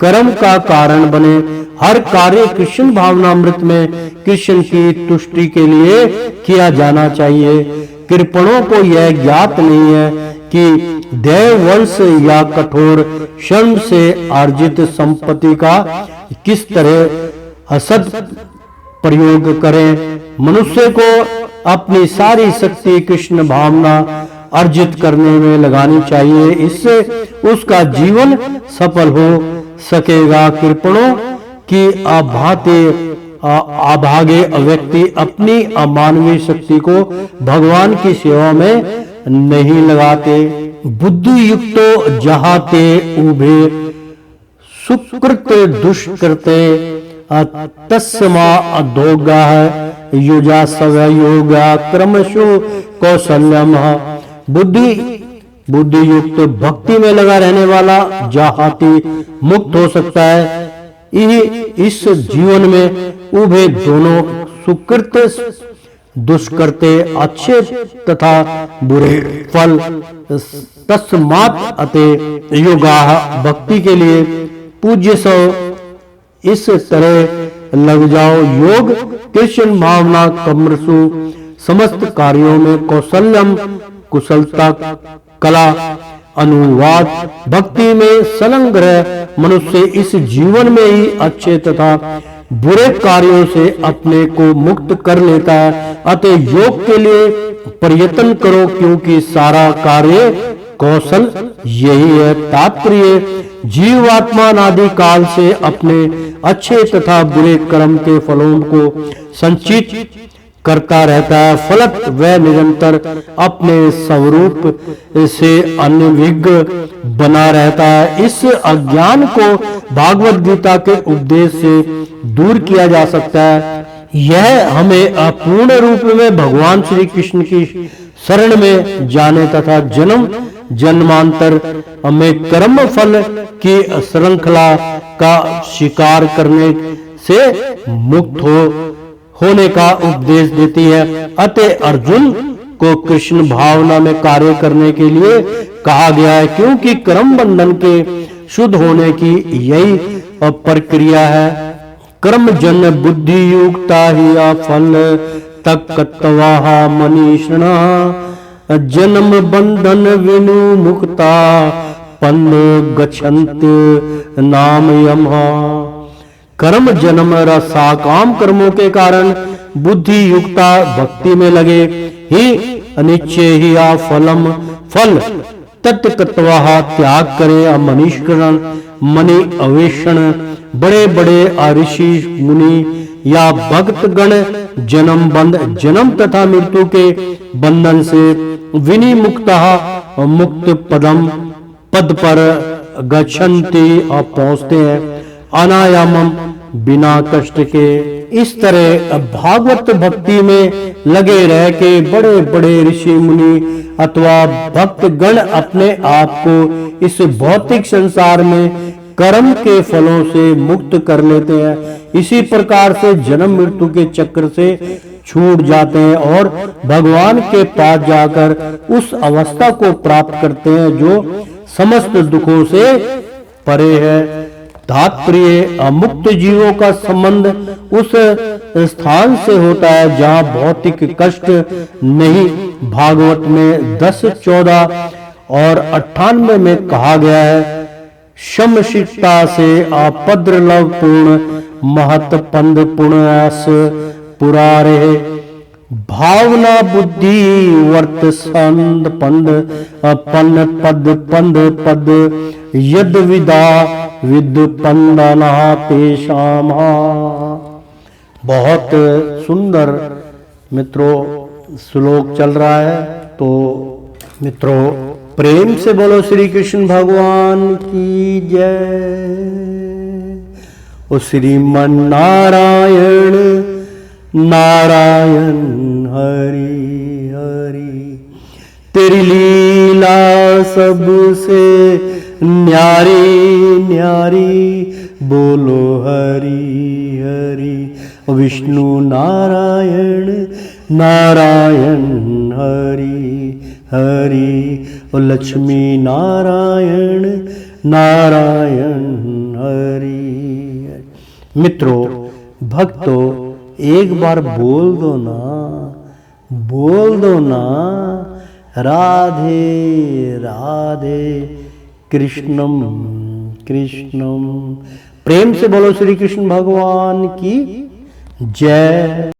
कर्म का कारण बने। हर कार्य कृष्ण भावनामृत में कृष्ण की तुष्टि के लिए किया जाना चाहिए। कृपणों को यह ज्ञात नहीं है कि देव वंश या कठोर श्रम से अर्जित संपत्ति का किस तरह असद प्रयोग करें। मनुष्य को अपनी सारी शक्ति कृष्ण भावना अर्जित करने में लगानी चाहिए, इससे उसका जीवन सफल हो सकेगा। कृपणों की अभागे व्यक्ति अपनी अमानवीय शक्ति को भगवान की सेवा में नहीं लगाते। बुद्धि युक्तो जहाते उभे सुकृत दुष्कृते तस्मा अधोगा युजा सवयोगा क्रमशु कौशल्यम। बुद्धि युक्त भक्ति में लगा रहने वाला जहाती मुक्त हो सकता है। इस जीवन में उभे दोनों सुकृत दुष्कृत्य अच्छे तथा बुरे फल तस्मात् अते योगा भक्ति के लिए पूज्य सो इस तरह लग जाओ। योग कृष्ण भावना कमरसु समस्त कार्यों में कौशल्यम कुशलता कला अनुवाद भक्ति में संलग्न रह मनुष्य इस जीवन में ही अच्छे तथा बुरे कार्यों से अपने को मुक्त कर लेता है। अतः योग के लिए प्रयत्न करो, क्योंकि सारा कार्य कौशल यही है। तात्पर्य, जीवात्मा अनादि काल से अपने अच्छे तथा बुरे कर्म के फलों को संचित करता रहता है। फलत वह निरंतर अपने स्वरूप से अनभिज्ञ बना रहता है। इस अज्ञान को भागवत गीता के उपदेश से दूर किया जा सकता है। यह हमें अपूर्ण रूप में भगवान श्री कृष्ण की शरण में जाने तथा जन्म जन्मांतर में कर्म फल की श्रृंखला का शिकार करने से मुक्त होने का उपदेश देती है। अतः अर्जुन को कृष्ण भावना में कार्य करने के लिए कहा गया है, क्योंकि कर्म बंधन के शुद्ध होने की यही प्रक्रिया है। कर्म जन बुद्धि युक्ता ही फल तत्वा मनीषणा जन्म बंधन विनु मुक्ता पन्न गच्छन्त नाम यमः। कर्म जन्म रसा काम कर्मों के कारण बुद्धि युक्ता भक्ति में लगे ही अनिश्चय ही फलम फल तत्कत्वा त्याग करे। मनीषकरण मनि अवेषण बड़े बड़े ऋषि मुनि या भक्त गण जन्म बंध जन्म तथा मृत्यु के बंधन से विनिमुक्ता मुक्त पद पर गच्छन्ति और पहुंचते हैं अनायामम बिना कष्ट के। इस तरह भागवत भक्ति में लगे रह के बड़े बड़े ऋषि मुनि अथवा भक्त गण अपने आप को इस भौतिक संसार में कर्म के फलों से मुक्त कर लेते हैं। इसी प्रकार से जन्म मृत्यु के चक्र से छूट जाते हैं और भगवान के पास जाकर उस अवस्था को प्राप्त करते हैं जो समस्त दुखों से परे है। तात्पर्य, अमुक्त जीवों का संबंध उस स्थान से होता है जहाँ भौतिक कष्ट नहीं। भागवत में 10-14 और 98 में कहा गया है, शमशिकता से आपद्र लव पूर्ण महत पंद पुण्यास पुरारे भावना बुद्धि वर्त संद पंद पन पद पंद पद यद विदा विद पंदना तेषामा। बहुत सुंदर मित्रों श्लोक चल रहा है, तो मित्रों प्रेम से बोलो श्री कृष्ण भगवान की जय। ओ श्रीमन नारायण नारायण हरि हरि, तेरी लीला सबसे न्यारी न्यारी, बोलो हरि हरि। विष्णु नारायण नारायण हरि हरि, ओ लक्ष्मी नारायण नारायण हरि। मित्रों भक्तों एक बार बोल दो ना राधे राधे कृष्णम कृष्णम। प्रेम से बोलो श्री कृष्ण भगवान की जय।